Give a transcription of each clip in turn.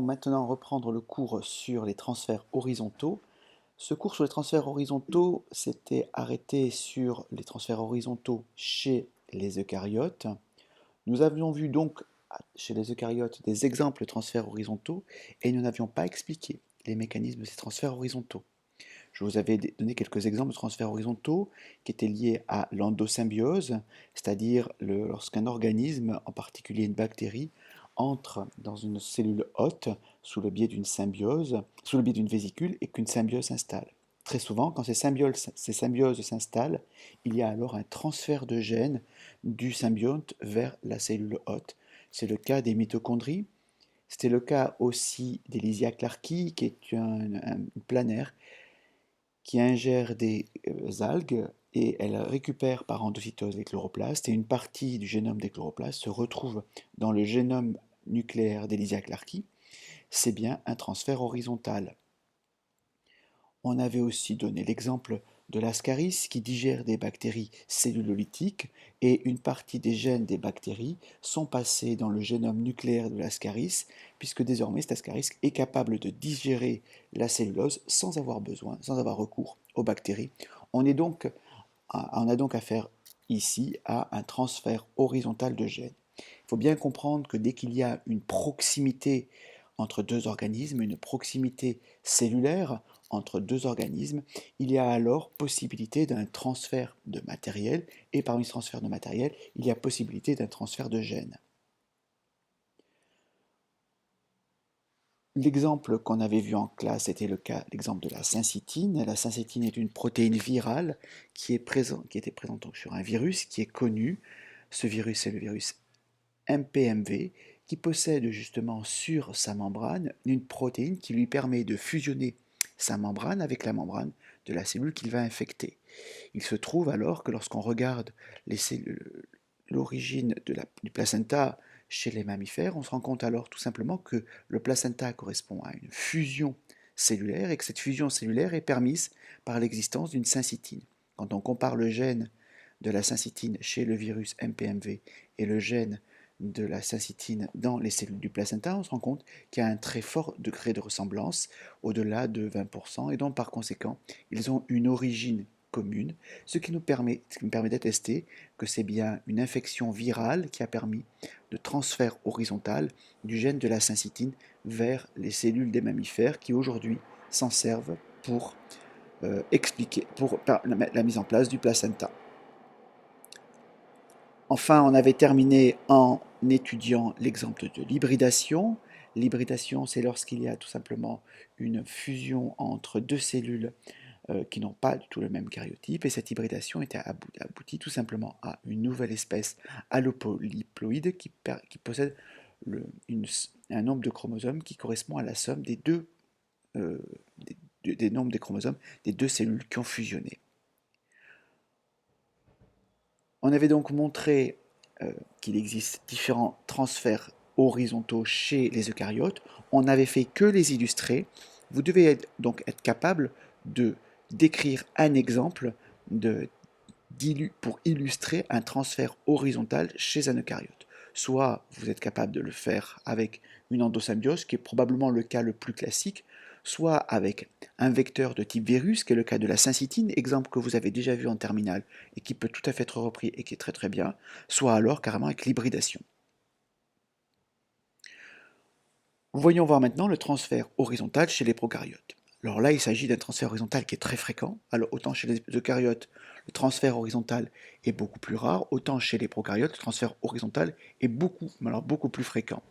Maintenant reprendre le cours sur les transferts horizontaux. Ce cours sur les transferts horizontaux s'était arrêté sur les transferts horizontaux chez les eucaryotes. Nous avions vu donc chez les eucaryotes des exemples de transferts horizontaux et nous n'avions pas expliqué les mécanismes de ces transferts horizontaux. Je vous avais donné quelques exemples de transferts horizontaux qui étaient liés à l'endosymbiose, c'est-à-dire lorsqu'un organisme, en particulier une bactérie, entre dans une cellule hôte sous le biais d'une symbiose, sous le biais d'une vésicule et qu'une symbiose s'installe. Très souvent, quand ces symbioses s'installent, il y a alors un transfert de gènes du symbionte vers la cellule hôte. C'est le cas des mitochondries. C'était le cas aussi d'Elysia clarkii, qui est un planaire qui ingère des algues et elle récupère par endocytose les chloroplastes et une partie du génome des chloroplastes se retrouve dans le génome nucléaire d'Elysia clarkii. C'est bien un transfert horizontal. On avait aussi donné l'exemple de l'ascaris qui digère des bactéries cellulolytiques et une partie des gènes des bactéries sont passés dans le génome nucléaire de l'ascaris puisque désormais cet ascaris est capable de digérer la cellulose sans avoir besoin, sans avoir recours aux bactéries. On a donc affaire ici à un transfert horizontal de gènes. Il faut bien comprendre que dès qu'il y a une proximité entre deux organismes, une proximité cellulaire entre deux organismes, il y a alors possibilité d'un transfert de matériel, et parmi ce transfert de matériel, il y a possibilité d'un transfert de gènes. L'exemple qu'on avait vu en classe était l'exemple de la syncytine. La syncytine est une protéine virale qui était présente donc sur un virus qui est connu. Ce virus est le virus MPMV qui possède justement sur sa membrane une protéine qui lui permet de fusionner sa membrane avec la membrane de la cellule qu'il va infecter. Il se trouve alors que lorsqu'on regarde l'origine du placenta chez les mammifères, on se rend compte alors tout simplement que le placenta correspond à une fusion cellulaire et que cette fusion cellulaire est permise par l'existence d'une syncytine. Quand on compare le gène de la syncytine chez le virus MPMV et le gène de la syncytine dans les cellules du placenta, on se rend compte qu'il y a un très fort degré de ressemblance, au-delà de 20%, et donc par conséquent, ils ont une origine commune, ce qui nous permet d'attester que c'est bien une infection virale qui a permis le transfert horizontal du gène de la syncytine vers les cellules des mammifères qui aujourd'hui s'en servent pour expliquer pour la mise en place du placenta. Enfin, on avait terminé en étudiant l'exemple de l'hybridation. L'hybridation, c'est lorsqu'il y a tout simplement une fusion entre deux cellules qui n'ont pas du tout le même karyotype, et cette hybridation aboutit tout simplement à une nouvelle espèce allopolyploïde qui possède un nombre de chromosomes qui correspond à la somme euh, des nombres des chromosomes des deux cellules qui ont fusionné. On avait donc montré qu'il existe différents transferts horizontaux chez les eucaryotes. On n'avait fait que les illustrer. Vous devez donc être capable de décrire un exemple pour illustrer un transfert horizontal chez un eucaryote. Soit vous êtes capable de le faire avec une endosymbiose, qui est probablement le cas le plus classique, soit avec un vecteur de type virus, qui est le cas de la syncytine, exemple que vous avez déjà vu en terminale et qui peut tout à fait être repris et qui est très très bien, soit alors carrément avec l'hybridation. Voyons voir maintenant le transfert horizontal chez les prokaryotes. Alors là, il s'agit d'un transfert horizontal qui est très fréquent. Alors autant chez les eucaryotes, le transfert horizontal est beaucoup plus rare, autant chez les prokaryotes, le transfert horizontal est beaucoup plus fréquent.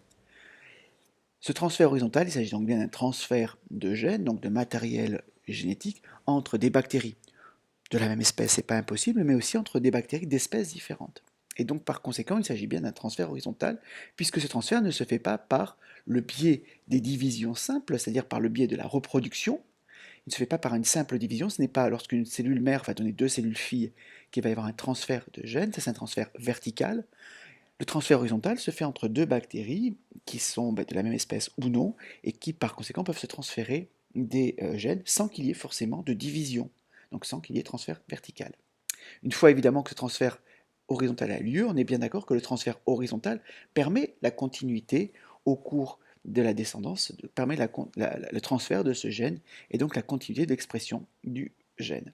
Ce transfert horizontal, il s'agit donc bien d'un transfert de gènes, donc de matériel génétique, entre des bactéries de la même espèce, c'est pas impossible, mais aussi entre des bactéries d'espèces différentes. Et donc par conséquent, il s'agit bien d'un transfert horizontal, puisque ce transfert ne se fait pas par le biais des divisions simples, c'est-à-dire par le biais de la reproduction. Il ne se fait pas par une simple division, ce n'est pas lorsqu'une cellule mère va donner deux cellules filles qu'il va y avoir un transfert de gènes, ça c'est un transfert vertical. Le transfert horizontal se fait entre deux bactéries qui sont de la même espèce ou non, et qui par conséquent peuvent se transférer des gènes sans qu'il y ait forcément de division, donc sans qu'il y ait transfert vertical. Une fois évidemment que ce transfert horizontal a lieu, on est bien d'accord que le transfert horizontal permet la continuité au cours de la descendance permet le transfert de ce gène et donc la continuité d'expression du gène.